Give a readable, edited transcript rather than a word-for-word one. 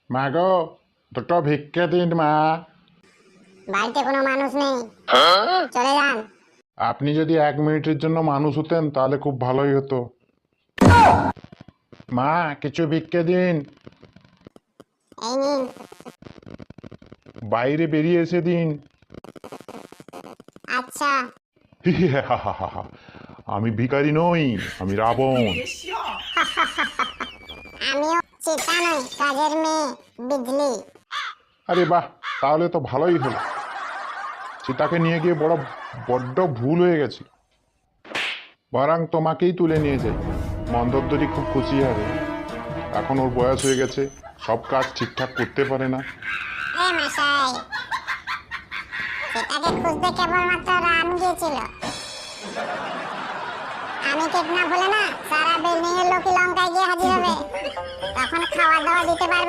মা গো, দুটো ভিক্ষে দিন মা। বাড়িতে কোনো মানুষ নেই, চলে যান। আপনি যদি 1 মিনিটের জন্য মানুষ হতেন তাহলে খুব ভালোই হতো। মা, কিছু ভিক্ষে দিন। এই নিন। বাইরে বেরিয়ে এসে দিন। আচ্ছা। আমি ভিখারি নই, আমি রাবণ। আমিও চিতা নই, কাজের মেয়ে বিজলি। আরে বাহ, তাহলে তো ভালোই হলো। সীতাকে নিয়ে গিয়ে বড্ড ভুল হয়ে গেছে। বরং তোমাকেই তুলে নিয়ে যাই। মন্দোদরি খুব খুশি হবে। এখন ওর বয়স হয়ে গেছে, সব কাজ ঠিকঠাক করতে পারে না। এ মশাই, সীতাকে খুঁজতে কেবলমাত্র রাম গিয়েছিল। আমি টেকনাফ হলে না, সারা বিল্ডিং এর লোকই লঙ্কায় গিয়ে হাজির হবে। তখন খাওয়া দাওয়া দিতে পারবে।